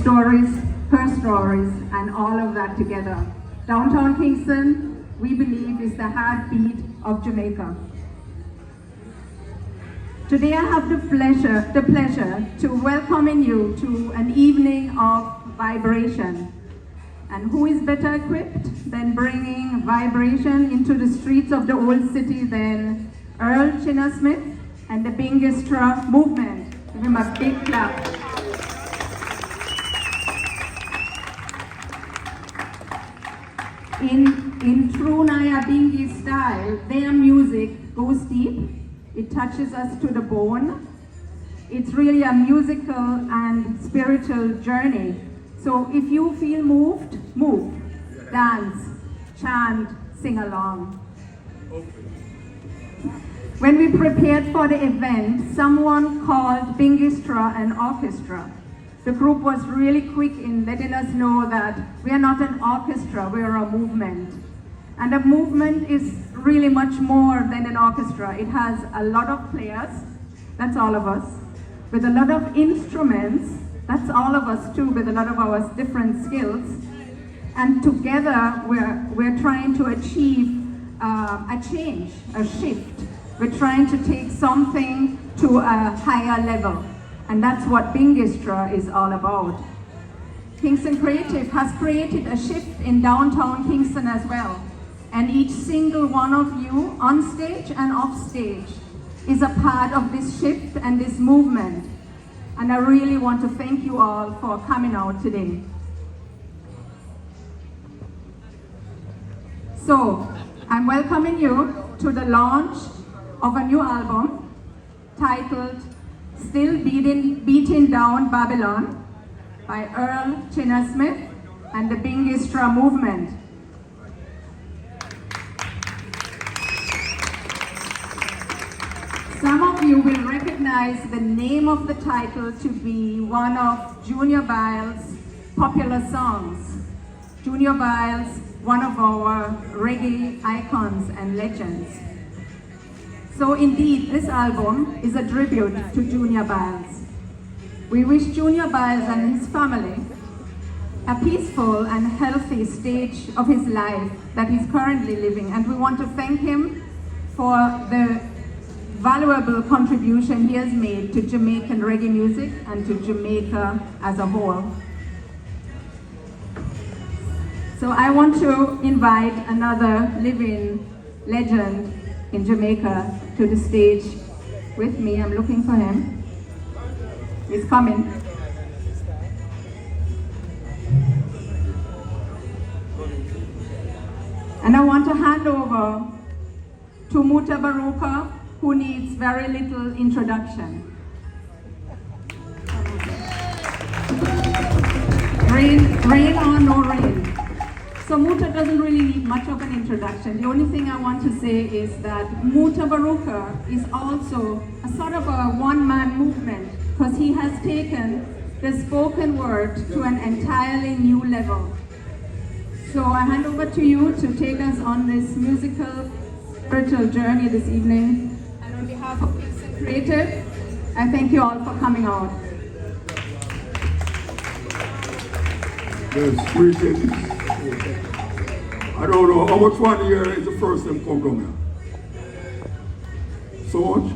stories, her stories, and all of that together. Downtown Kingston, we believe, is the heartbeat of Jamaica. Today I have the pleasure to welcoming you to an evening of vibration. And who is better equipped than bringing vibration into the streets of the old city than Earl Smith and the Binghistra movement. Give him a big clap. In true Naya Bingi style, their music goes deep. It touches us to the bone. It's really a musical and spiritual journey. So if you feel moved, move, dance, chant, sing along. When we prepared for the event, someone called Binghistra an orchestra. The group was really quick in letting us know that we are not an orchestra, we are a movement. And a movement is really much more than an orchestra. It has a lot of players, that's all of us, with a lot of instruments, that's all of us too, with a lot of our different skills. And together we're trying to achieve a change, a shift. We're trying to take something to a higher level. And that's what Binghistra is all about. Kingston Creative has created a shift in downtown Kingston as well. And each single one of you, on stage and off stage, is a part of this shift and this movement. And I really want to thank you all for coming out today. So, I'm welcoming you to the launch of a new album titled Still Beating Down Babylon by Earl Smith and the Binghistra movement. Some of you will recognize the name of the title to be one of Junior Byles' popular songs. Junior Byles, one of our reggae icons and legends. So indeed, this album is a tribute to Junior Byles. We wish Junior Byles and his family a peaceful and healthy stage of his life that he's currently living, and we want to thank him for the valuable contribution he has made to Jamaican reggae music and to Jamaica as a whole. So I want to invite another living legend in Jamaica to the stage with me. I'm looking for him. He's coming. And I want to hand over to Mutabaruka, who needs very little introduction. Rain or no rain. So Muta doesn't really need much of an introduction. The only thing I want to say is that Mutabaruka is also a sort of a one-man movement, because he has taken the spoken word to an entirely new level. So I hand over to you to take us on this musical, spiritual journey this evening. And on behalf of Kingston Creative, I thank you all for coming out. Yes, greetings. I don't know how much one year is the first time come down here. So much?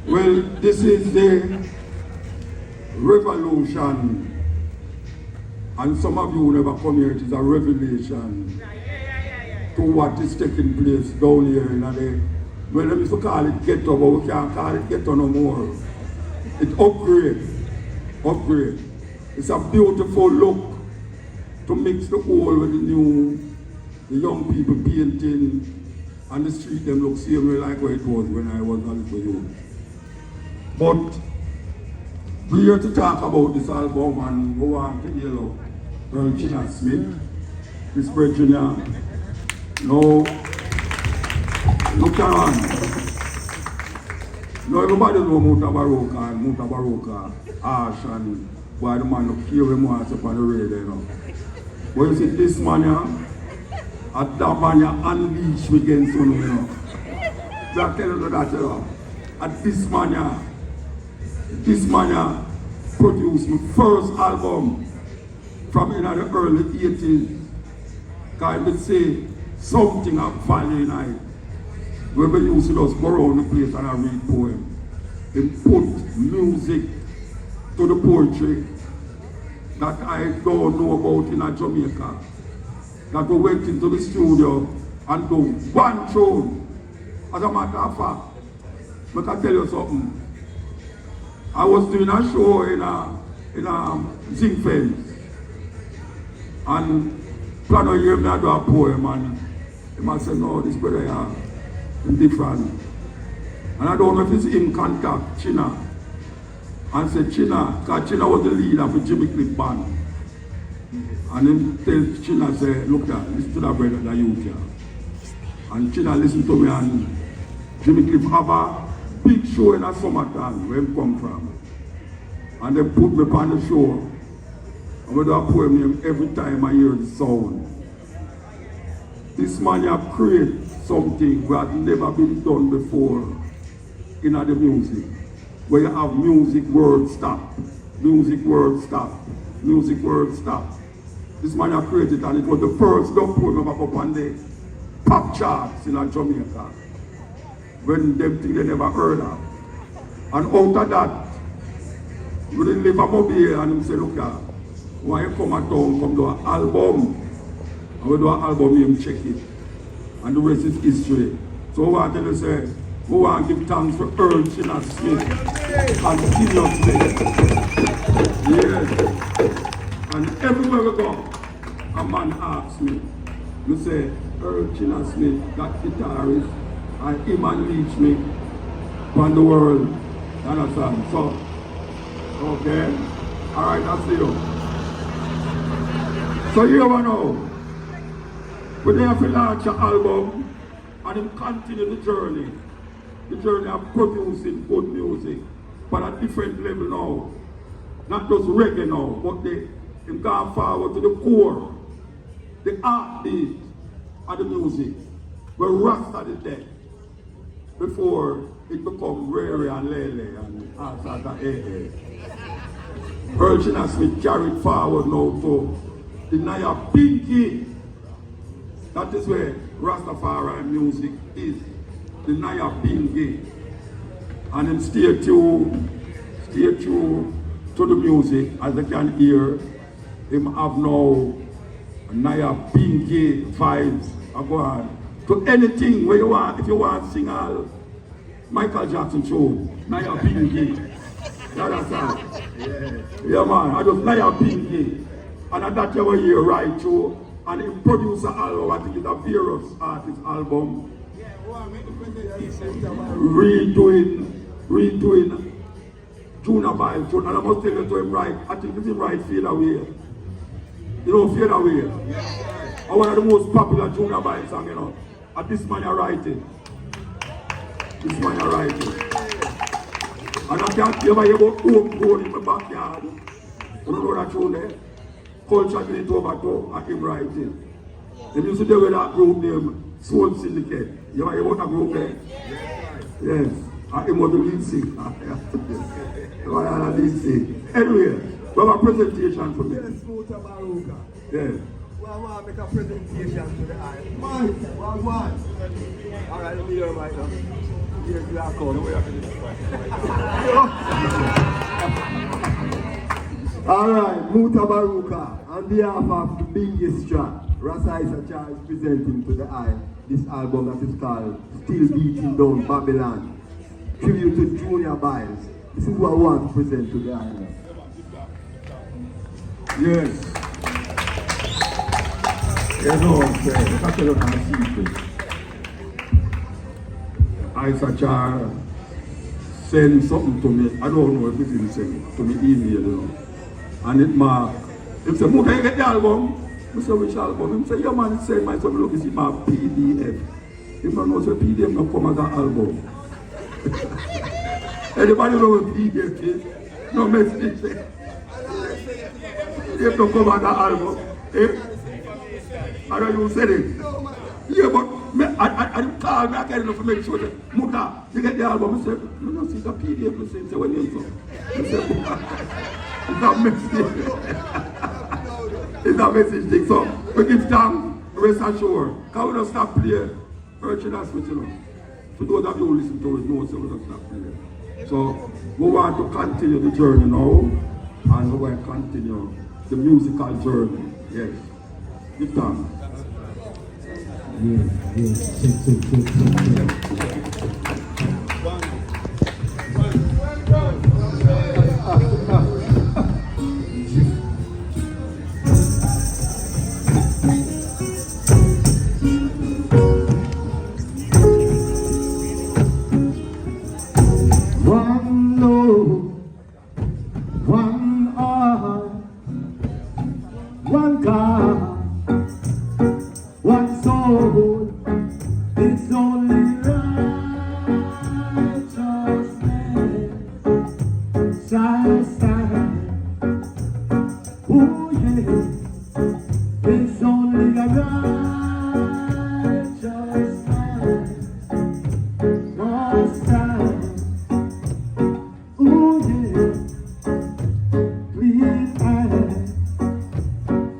Well, this is the revolution, and some of you never come here. It is a revelation to what is taking place down here in the, well, let me call it ghetto, but we can't call it ghetto no more. It upgrade. It's a beautiful look to mix the old with the new, the young people painting, and the street them look same way like what it was when I was a little youth. But we're here to talk about this album, and we want to hear Earl Smith, Miss Junior. No, look around. Now everybody know Mutabaruka, Ash, and why the man look here him once up on the radio, you know. But you see this man here, at that man here unleash me against you, you know. We are telling you that, you know. At this man here, This man produced my first album from in the early 80s. Can I say something of value night? Where we used to just go around the place and I read poems. They put music to the poetry that I don't know about in Jamaica. That we went into the studio and do one tune. As a matter of fact, I can tell you something. I was doing a show in a zinc fence. And plan on hear me I do a poem and he must say, no, this brother is different. And I don't know if it's in contact, China. And said China, because China was the leader for Jimmy Cliff band. And then tell China, say, look there, listen to that brother, that youth here. And China listen to me and Jimmy Cliff have a big show in a summertime where he come from. And they put me on the show. And we do a poem name every time I hear the sound. This man have created something that had never been done before in the music. Where you have music, word, stop. Music, word, stop. Music, word, stop. This man have created and it was the first dub poem ever up on the pop charts in Jamaica. When them things they never heard of. And out of that, we didn't live a mobile and him say, look here, why you come at town, come do an album. And we do an album, him check it. And the rest is history. So we want to say, we want to give thanks for Earl Smith continuously. Yes. And everywhere we go, a man asks me, you say, Earl Smith, that guitarist, and him unleash me on the world. You understand? So, okay. Alright, that's it. So here we know. We're there to launch an album and him continue the journey. The journey of producing good music. But at a different level now. Not just reggae now, but him going forward to the core. The heartbeat of the music. Where Rasta is dead. Before it become Rere and Lele and Asante Amen. Earl Smith carried forward now to the Naya Pinky. That is where Rastafari music is. The Naya Pinky. And then stay tuned to the music as they can hear. Him have now Naya Pinky vibes. I go on. To anything where you want, if you want to sing all Michael Jackson show, Naya Pinky. That's all. Yeah man, I just Naya Pinky. And that you will hear right through. And he produced an album, I think it's a Beres artist album. Redoing Junior Byles. And I must tell you to him right, I think it's him right Fade Away. You know Fade Away? Yeah. One of the most popular Junior Byles song, you know. And this man are writing. This man are writing. And I can't ever hear about home grown in my backyard. You don't know that tune there? Culture Great Overtow and him writing. They used to do with that group named Soul Syndicate. You ever hear about that group there? Yes. And him was the lead singer. Anyway, we have a presentation for me. Mutabaruka. Yes. I want to make a presentation to the eye. Mike, what? Alright, let me hear right now. Here's the accord. Alright, Mutabaruka, on behalf of the Binghistra, Rasa Isacha is presenting to the eye this album that is called Still Beating Down Babylon. Tribute to Junior Byles. This is what I want to present to the eye now. Yes. You know what I'm saying? That's a lot of secret. Isacha send something to me. I don't know if it's in send to me email, you know. And it mark. He said, Mo, can you get the album? I said, which album? He said, yeah man, it said my son, look, it's in my PDF. If I know so PDF not come as an album. Anybody know what PDF is? No message there. If not come as an album. Eh? I know you said it. Yeah, but I call me again to make sure that Muta, you get the album. I said, you know, see the PDF. I said, when you come. I said, it's not message. It's not message thing. So, we give thanks, rest assured. Because we don't stop playing. Virtual that's what you know. For those of you who listen to it, know so we don't stop playing. So, we want to continue the journey now. And we want to continue the musical journey. Yes. Give thanks. One Lord, one heart, one God, one soul. It's only righteousness shall stand. Oh yeah, it's only a righteous man must stand. Oh yeah, clean hands,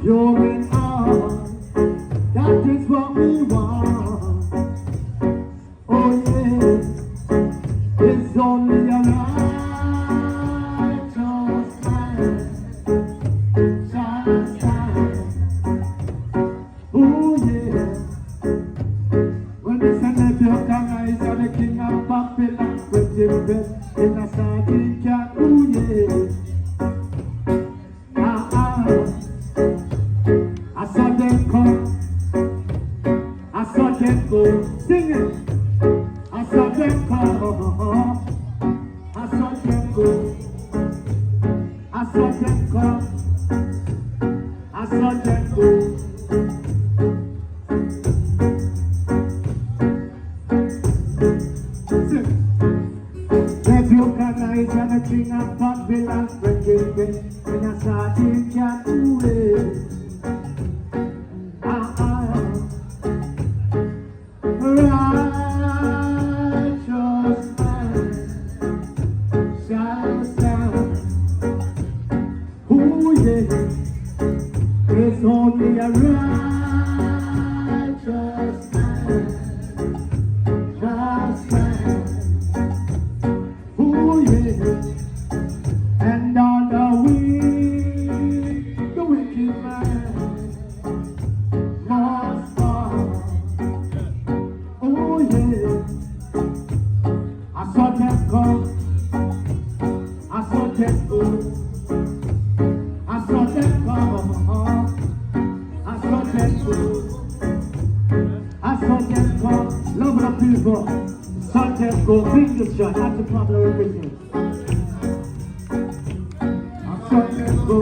pure in heart. That is what we want. Oh yeah, it's only a righteous man shall stand. Oh yeah, when we send the Buccaneers and the king of Babylon, when they bet in a starting cat. Oh yeah, I saw them come. I saw them go, sing it. I saw them come, I saw them go. I saw them come, I saw them go. Sing. The Buccaneers and the king of Babylon, when they get in a starting cat. Righteous man shall stand. Oh yeah, it's only a righteous man shall stand. Oh yeah, and all the wicked man must fall. Oh yeah, I saw them come, I saw them go, I saw them come, I saw them go, I saw them come. Love the people, saw them go. Binghistra, that's the Pablo represent. I saw them go.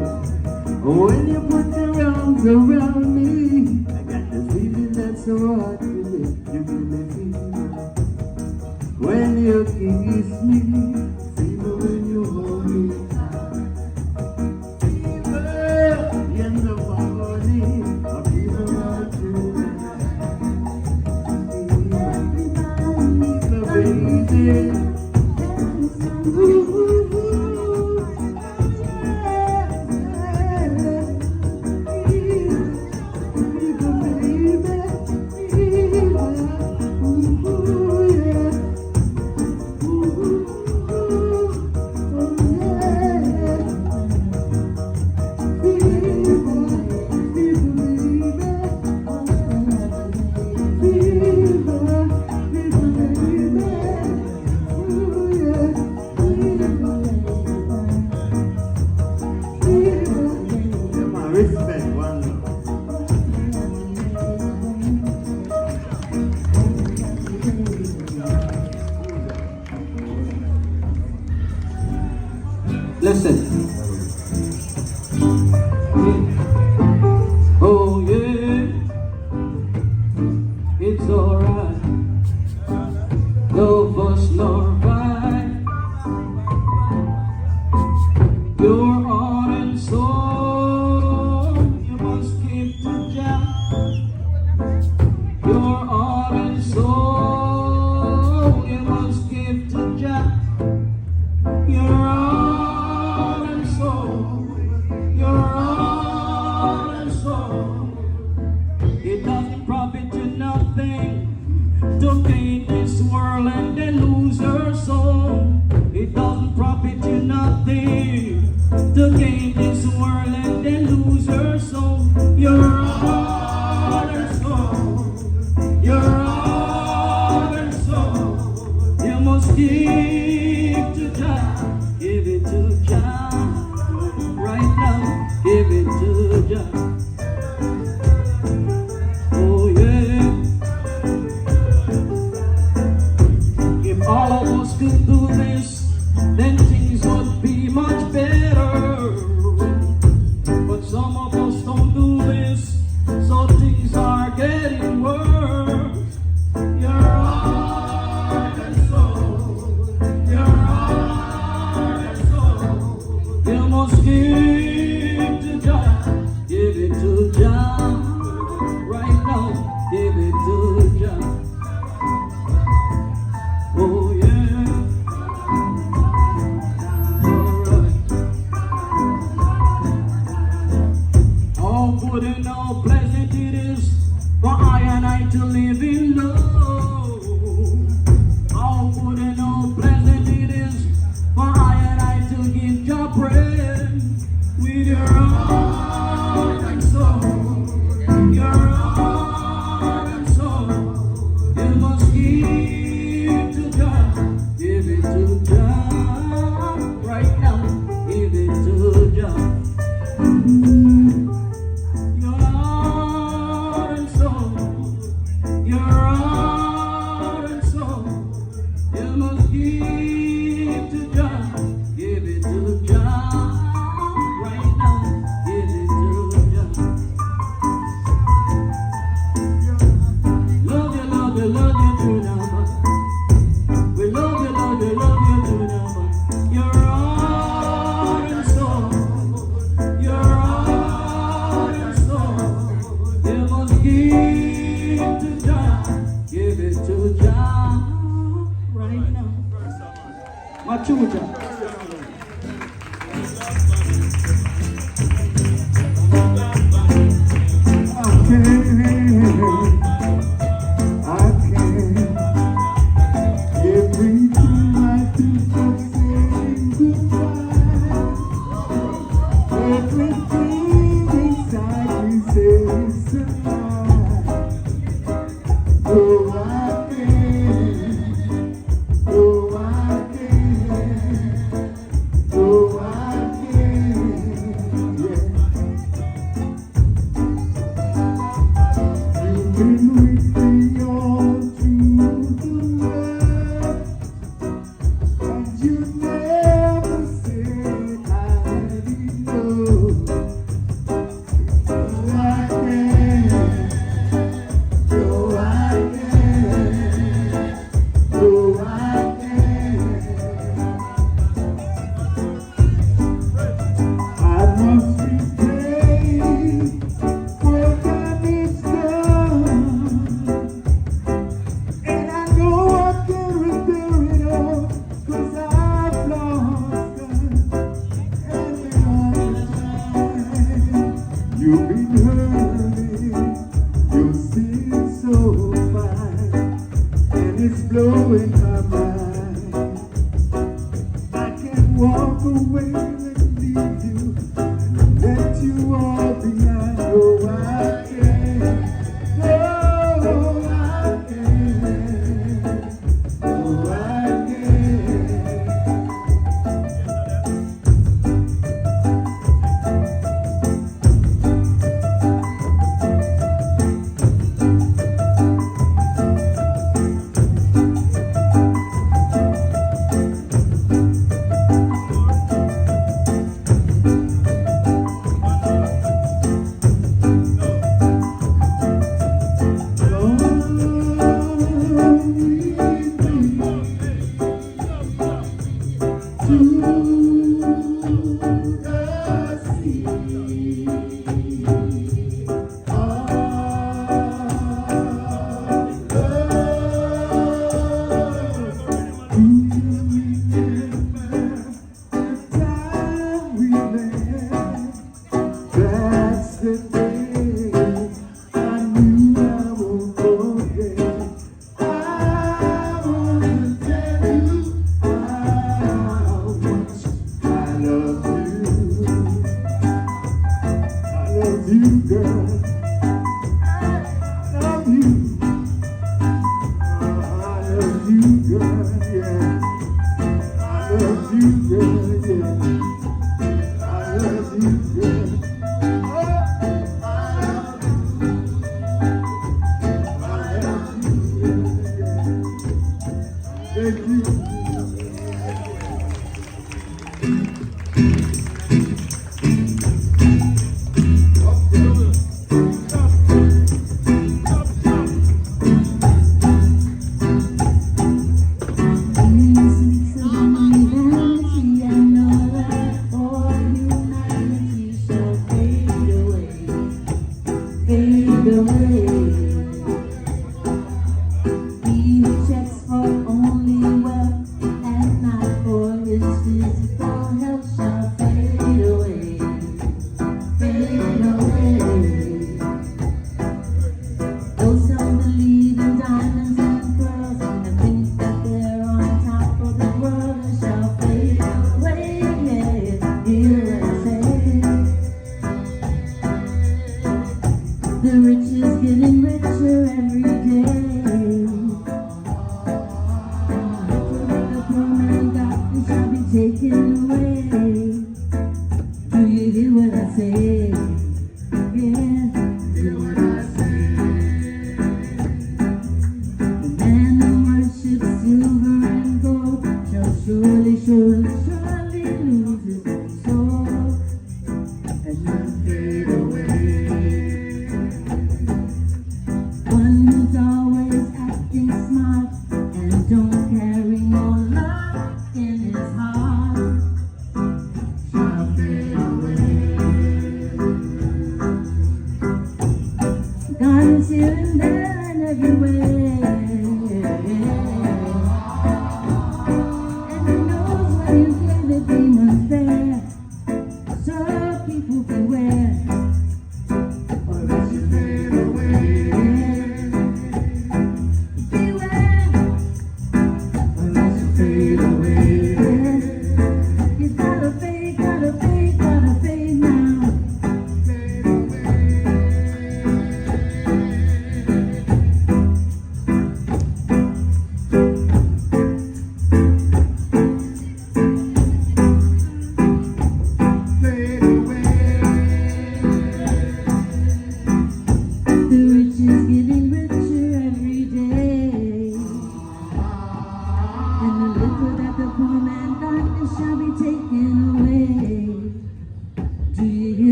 When you put your arms around me, I got the feeling that's so hard to live. You give me fever when you kiss me, fever when you hold me tight. Fever in the morning, a fever all through the night. Fever, baby. Listen. Oh yeah, it's alright. No fuss nor fight. Your heart and soul you must give to Jah. Your heart and soul you must give to Jah. Your heart and soul, your heart and soul. It doesn't profit you nothing to gain this world and then lose your soul. It doesn't profit you nothing to gain this world and then lose your soul. Your heart and soul, your heart and soul. You must give to Jah. Give it to Jah, right now, give it to Jah. Oh yeah. If all of us could do this, then things would be much better. But some of us don't do this, so things are getting worse. Your heart and soul, your heart. You must give to Jah, give it to Jah, right now, give it to Jah. Oh yeah, alright. How good and how pleasant it is for I and I to live in love. How good and how pleasant it is for I and I to give Jah praise with your heart and soul, your heart and soul. You must give to Jah, give it to Jah, right now, give it to Jah. Your heart and soul, your heart and soul. You must give to Jah, give it to Jah, right now, give it to Jah. Love you, love you, love you too now. We love you, love you, love you too now. Your heart and soul, your heart and soul. You must give to Jah, give it to Jah, right now. Matrujah. I can't. Everything I do for saying goodbye. Everything inside me says goodbye. Oh, I can't. Oh, I can't. Oh, I can't. Yeah. You've been with me all through the night, and you never said I didn't know. You've been hurting, you're still so fine, and it's blowing my mind. I can walk away and leave you, and let you all behind. Oh, I can. Oh, I can. Oh, I can.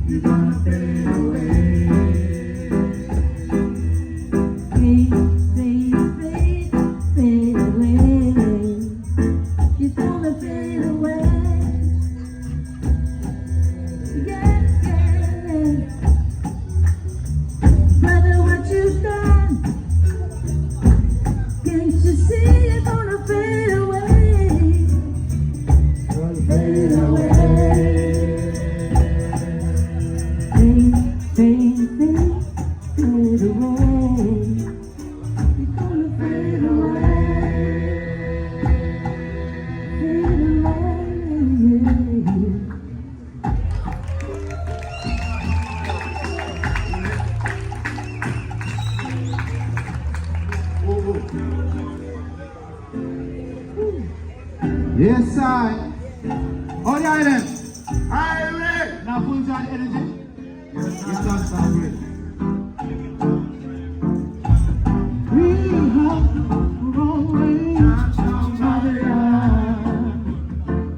You're gonna fade away. Yes, I. Oh, the island. Island. Now full charge energy. Yes, that's great. We have wrong way. Downtown Babylon.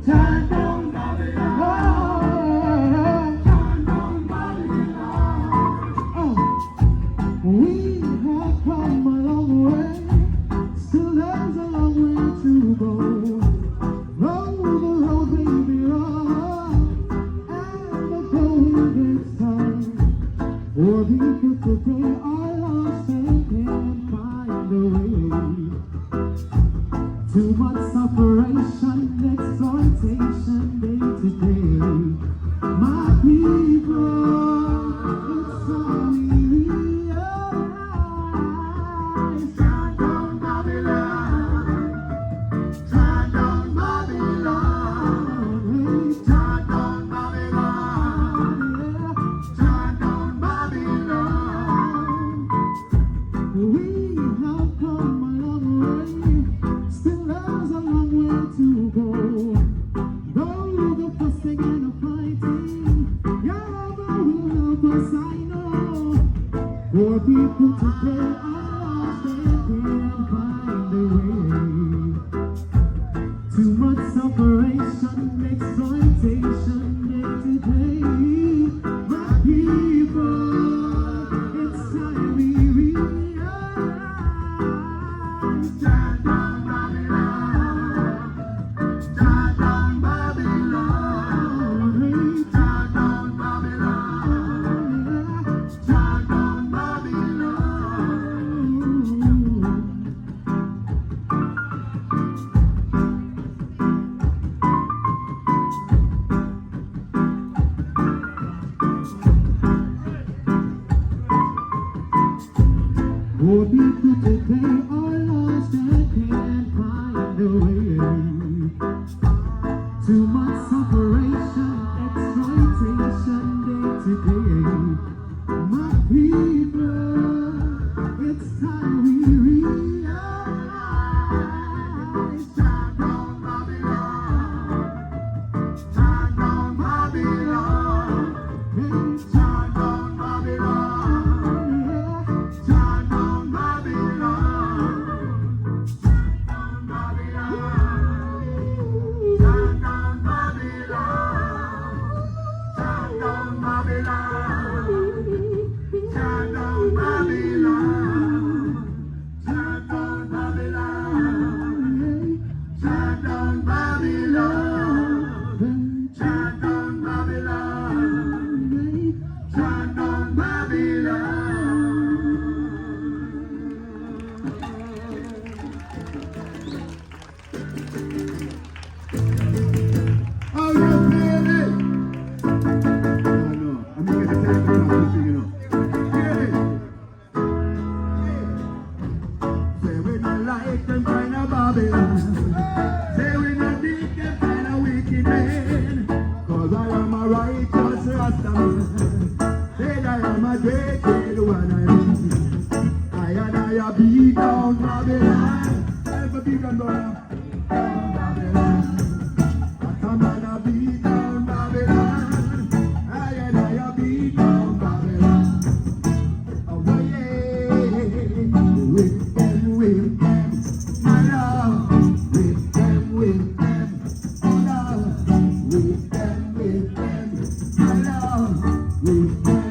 Downtown Babylon. Downtown Babylon. Oh, we have come a long way. Still there's a long way to go. Roll the road, baby, roll. And the going gets time. For people today are lost and can't find a way. Too much separation, exploitation day to day. My people, it's all we realize. Downtown Babylon, downtown Babylon, hey, downtown Babylon, downtown Babylon. We have come a long way, still there's a long way to go. Though the fussing and the fighting, Yahweh will help us, I know. For people today are lost and can't find their way. Too much separation, exploitation day to day. My people, it's time we realize. Downtown Babylon, downtown Babylon, hey, downtown Babylon, downtown Babylon. More people today are lost and can't find their way. Too much separation, exploitation day to day. My people, it's time we realize. Downtown Babylon, downtown Babylon, hey, downtown Babylon, yeah, downtown Babylon, downtown Babylon, downtown Babylon, downtown Babylon, downtown Babylon, downtown Babylon, downtown Babylon, downtown Babylon, downtown Babylon. Oh, you feel it? Oh, no. I'm not gonna take the top, you know. Feel it? Say we not like them kind of Babylon. Say we not dig them kind of wicked men. 'Cause I am a righteous Rastaman. Say I am a wicked one. I beat down Babylon. Ever beat down Babylon. I come and I beat down Babylon. I beat down Babylon. Away with them, my love. With them, my love. With them, my love. With them.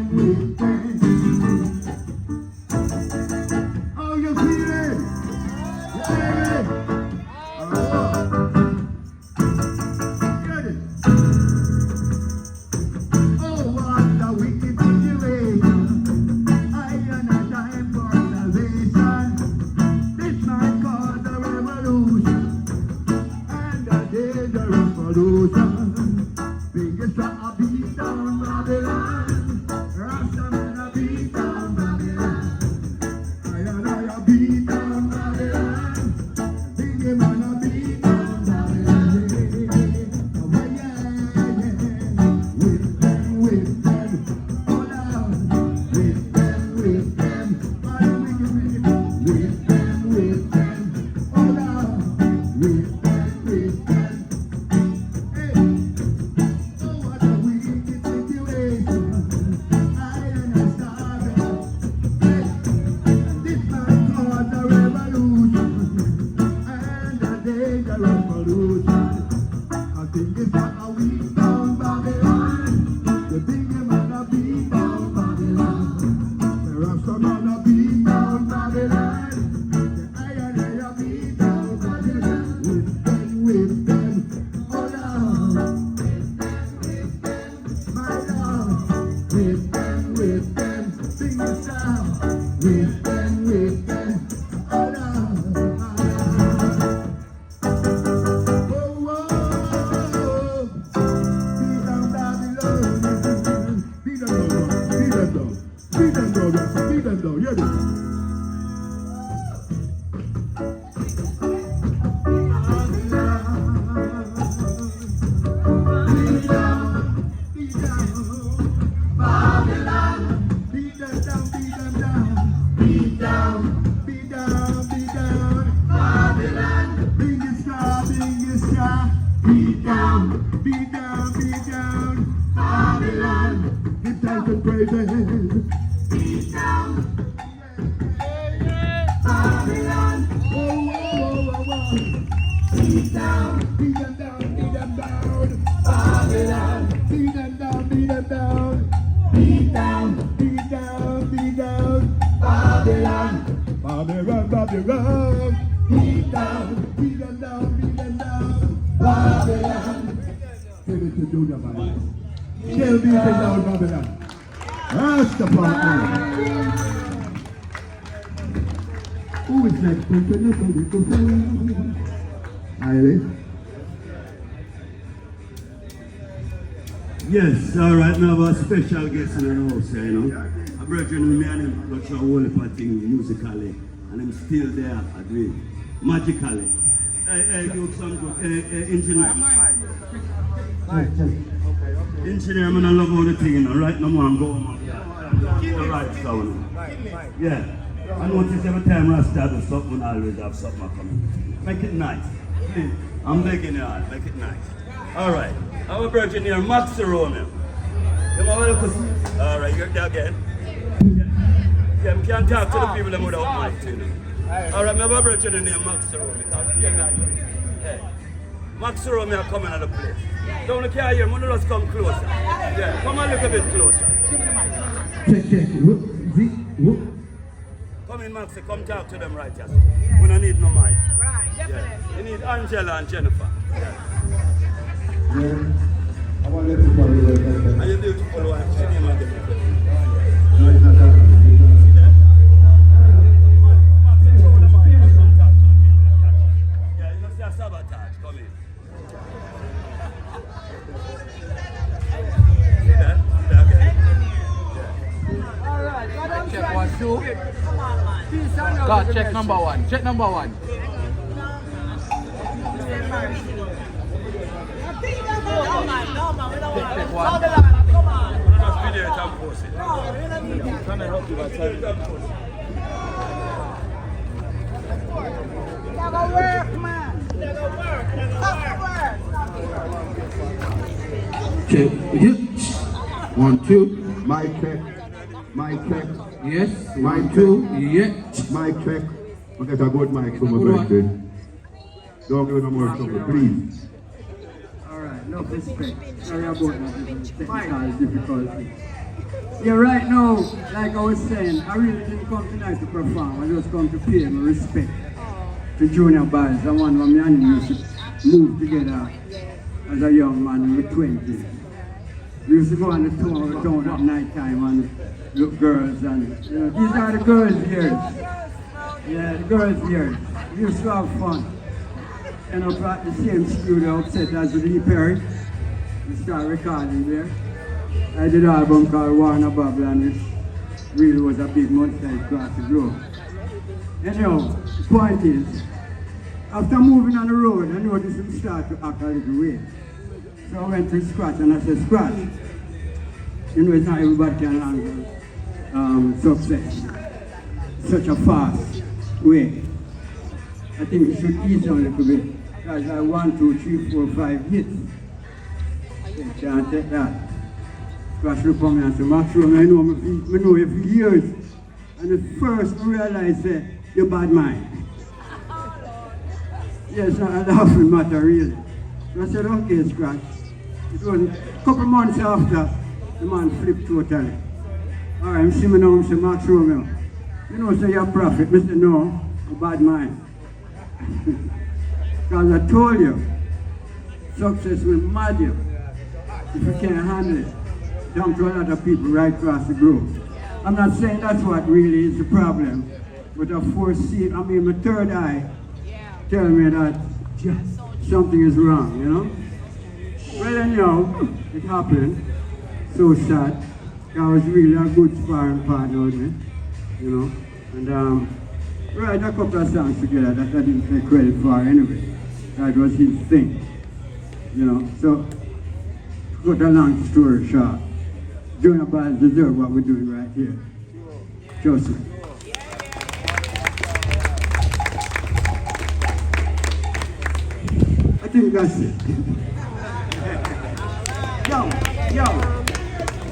Junior Byles. Still beating down Babylon. Rastafari. Who is next? Arlene? Yes, all right, now I have a special guest in the house, you know. A brother with me and him got through a whole heap of things musically, and I'm still there, I do magically. Hey, do some good. Engineer. Engineer, I'm gonna love all the thing, you know, right now I'm going the right sound. Yeah. I notice every time Rasta do something, I always have something coming. Make it nice. Please. I'm begging you all, make it nice. All right. Our brother here, Max Rameo. Alright, you're there again. Yeah, we can't talk to the people without mic, you know. Alright, my brother named Max Rameo. Hey. Max Rameo coming out of the place. Don't look here, you just come closer. Yeah, come and look a bit closer. Check. Whoop. Come in, Max, come talk to them right here. We don't need no mic. Right, definitely. Yeah. You need Angela and Jennifer. Yeah. I want everybody to know. Are you beautiful wife? She name and No, it's not that. Yeah, you must have sabotage. Come in. See that? Check 1, 2. Come on, man. God, check number 1. Check number 1. No, man, we don't Check want it. 1. Come on. Just be there and post it. No, we don't need that. Trying to help you, but Never work, man. Never work. Check. Yeah. 1, 2. Mic check. Yes. Mic 2. check. Yeah. Mic check. We get a good mic from my birthday. Don't give no more trouble, please. Alright, no respect. Sorry about that technical difficulty. Yeah, right now, like I was saying, I really didn't come tonight to perform. I just come to pay my respect to Junior Byles, the one who me and him used to move together as a young man in the 20s. We used to go on the town at night time and look girls, and you know, these are the girls' years. Yeah, the girls' years. We used to have fun. And up at the same studio upset as Lee Perry. We started recording there. I did an album called Warner Babylon, which really was a big mudslide across the globe. Anyhow, the point is, after moving on the road, I noticed him start to act a little weird. So I went to Scratch and I said, Scratch, you know it's not everybody can handle success such a fast way. I think you should ease on a little bit. Because I 1, 2, 3, 4, 5 hits. You can't take that. Scratch look at me and say, Max Rameo, I know you for years. And the first I realized that you're bad mind. Yes, it's not a laughing matter really. So I said, okay, Scratch. It was a couple months after the man flipped totally. Alright, I'm see me now, I'm saying, Max Rameo. You know, say you're a prophet. I said, no, a bad mind. Because I told you, success will mad you if you can't handle it. Down to a lot of people right across the globe. I'm not saying that's what really is the problem, but I foresee, I mean, my third eye telling me that something is wrong, you know? Well, anyhow, it happened. So sad. I was really a good sparring partner with me, you know? And write a couple of songs together that I didn't take credit for anyway. That was his thing, you know? So, to cut a long story short, Junior Byles deserve what we're doing right here. Trust me. I think that's it. Yo.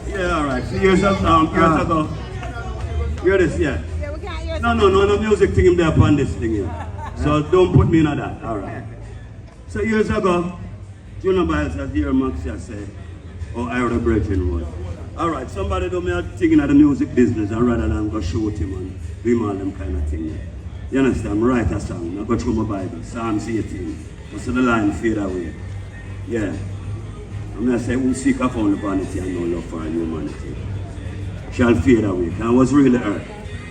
Yeah, all right. So years ago. Hear this, yeah. No music thing in there upon this thing here. So don't put me in that. All right. So years ago, Junior Byles, as dear Max said, or I heard a brethren was. All right, somebody do me a thing in the music business and rather than go shoot him and do him all them kind of thing. You understand? I write a song, I go through my Bible, Psalms 18. So the line fade away. Yeah. I'm going to say, who seek upon the vanity and no love for humanity shall fade away. And I was really hurt.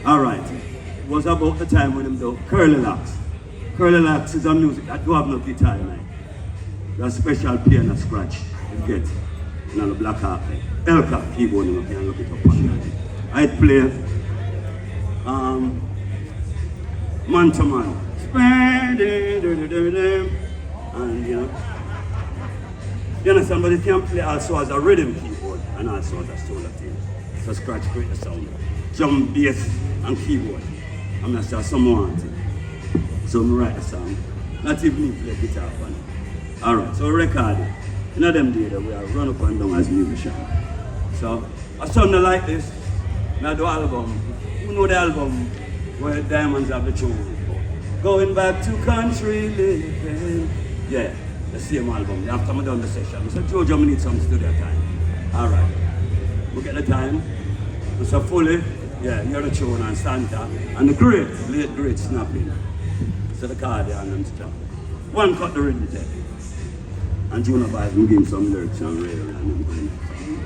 All right. It was about the time when him do Curly Locks. Curly Locks is a music that do have no guitar in it. There's a special piano scratch you get. And the black harp. Elka keyboard, you can look it up on that. I'd play man to man. And you know. You understand, but it can play also as a rhythm keyboard and also as a solo thing. So scratch create the sound. Drum, bass, and keyboard. I'm not sure someone wants it. So I write the song. Not even me play guitar on it. Alright, so record it. In them days we are run up and down as musicians. So I sound like this. And I do album. You know the album where Diamonds have the tune. Going back to country living. Yeah. The same album. After I done the session, I said, Jojo, we need some studio time. Alright. We get the time. We said, fully, yeah, you're the tune and Santa. And the late great snapping. So the cardian and stuff. One cut the rhythm tape. And Junior Byles will give him some lyrics and rail and then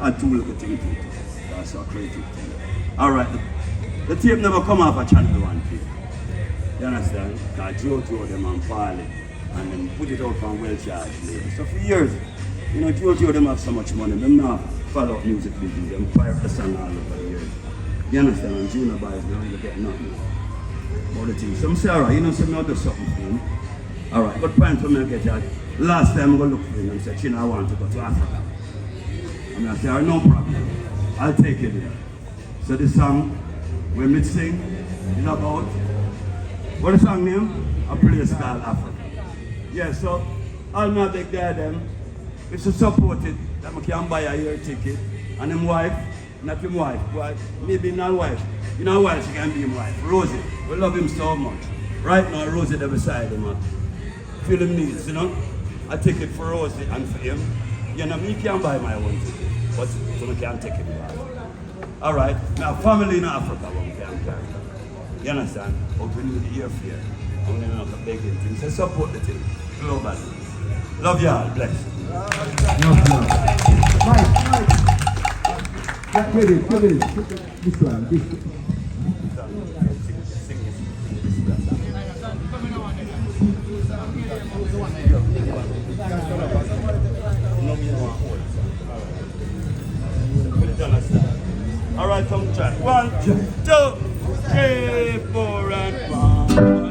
I had two little things to it. That's a creative thing. Alright, the tape never come off a channel 1 thing. You understand? Because Jojo them and Farley. And then put it out from well-charged labor. So for years, you know, Jojo them have so much money, them not follow up music business, them pirate the song all over the years. You understand? And Junior Byles don't really get nothing about the thing. So I'm saying, alright, you know, so I'll do something for him. Alright, but point for me to get that. Last time I'm going to look for him and say, Chino, I want to go to Africa. And I say, alright, no problem. I'll take you there. So this song, when we sing, is about, what is the song name? A place called Africa. Yeah, so all my big guy them, if you support it, that I can buy a air ticket. And him wife, not him wife, but maybe not wife. You know why she can be him wife? Rosie, we love him so much. Right now, Rosie there beside him. Feel him needs, you know. I take it for Rosie and for him. You know, me can't buy my own ticket, but so I can't take it back. Alright, now family in Africa one can carry. You understand? But we need the airfare. I'm going to have a big thing. So support the thing. Globally. Love y'all. Bless. Mike. Get ready. This one. All right, come track. 1, 2, 3, 4, and 5.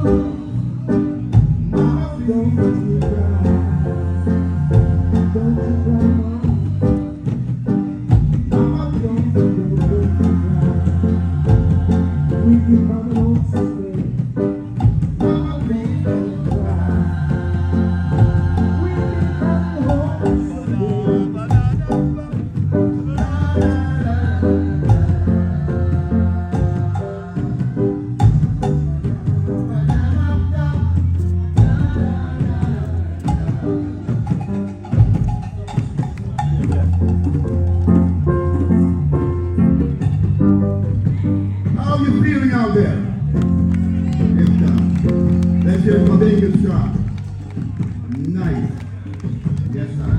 How are you feeling out there? Yes, sir. Let's hear it for Binghistra. Nice. Yes, sir.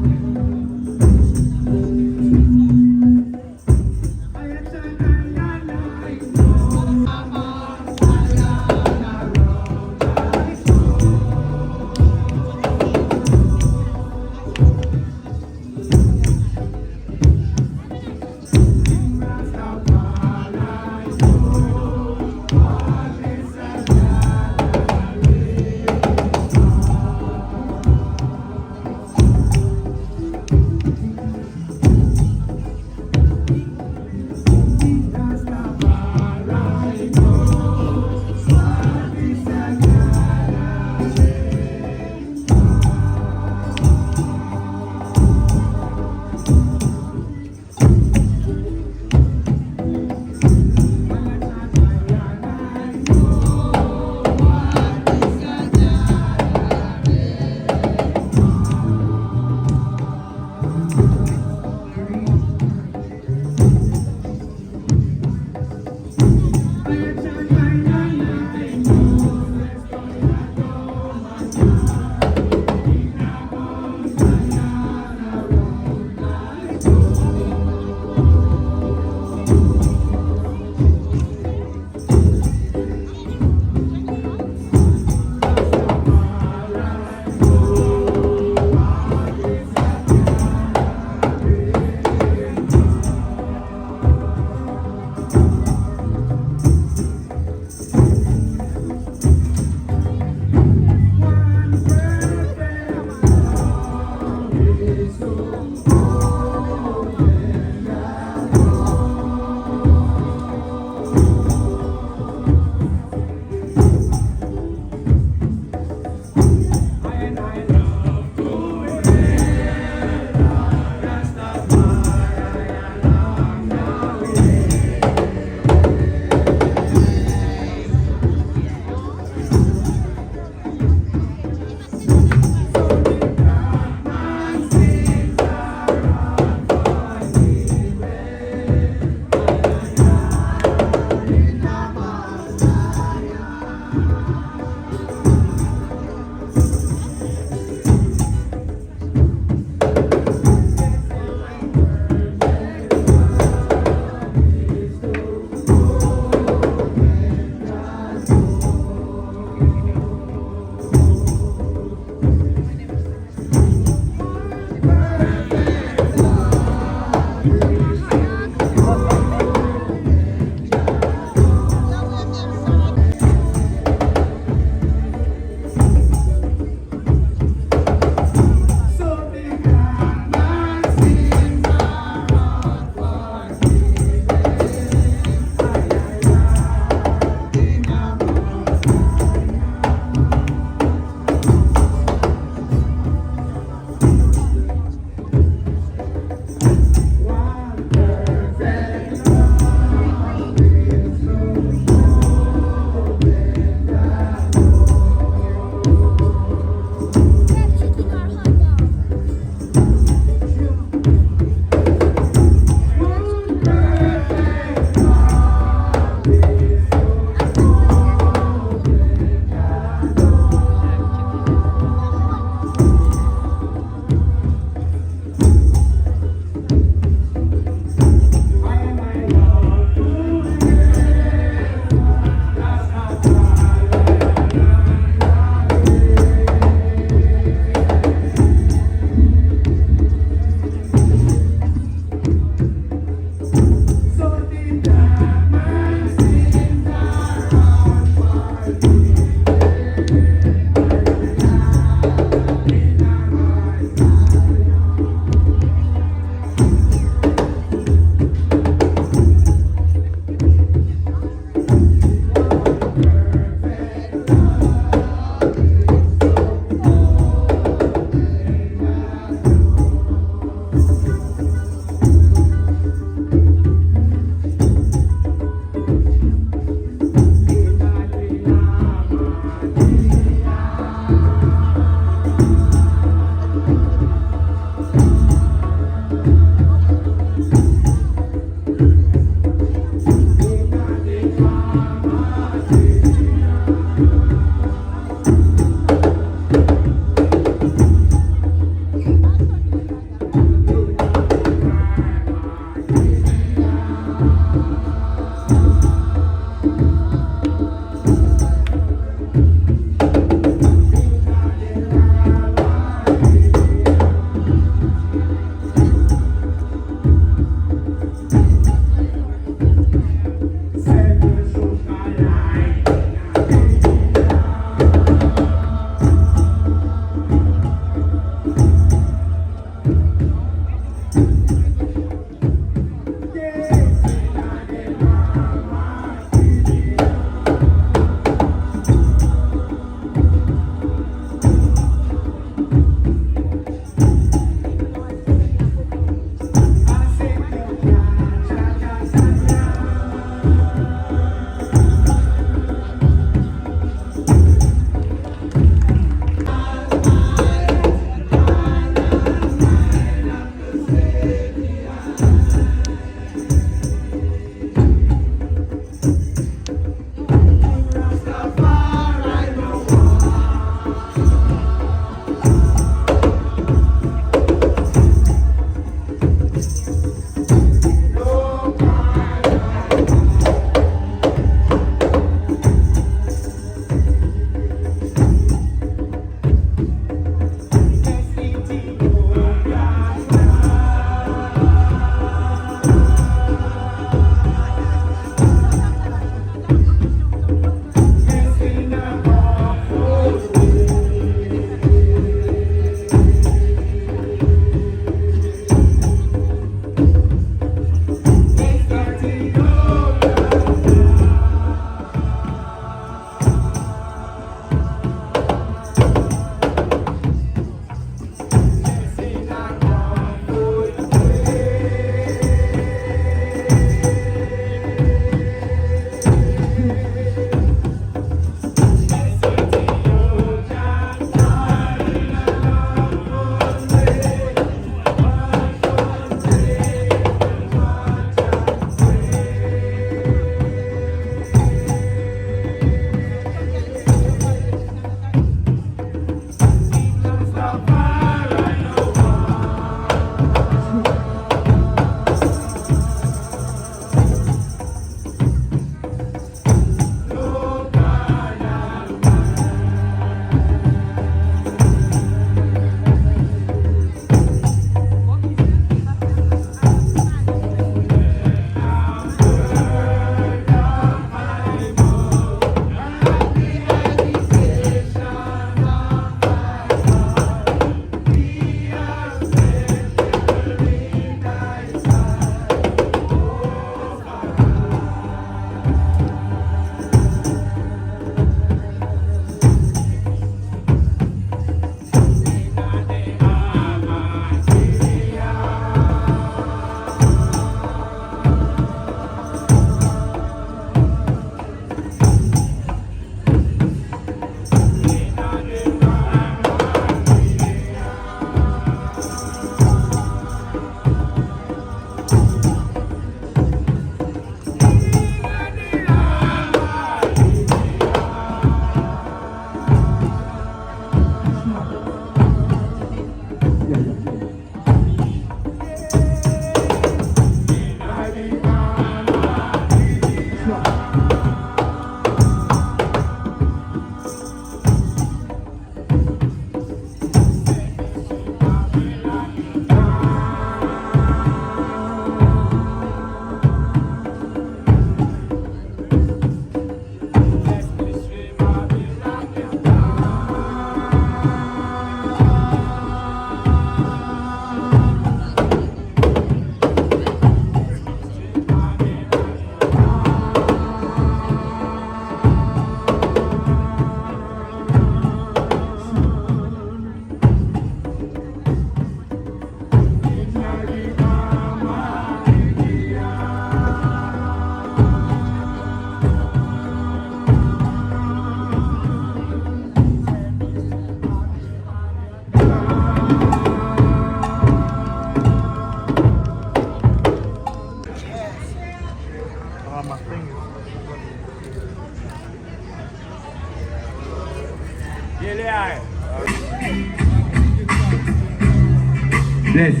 Blessed.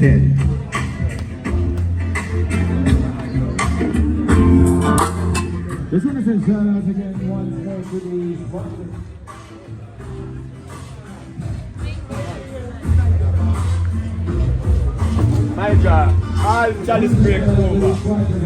Just want to say shout out again once more to the sponsors. Matrujah, all chalice break over.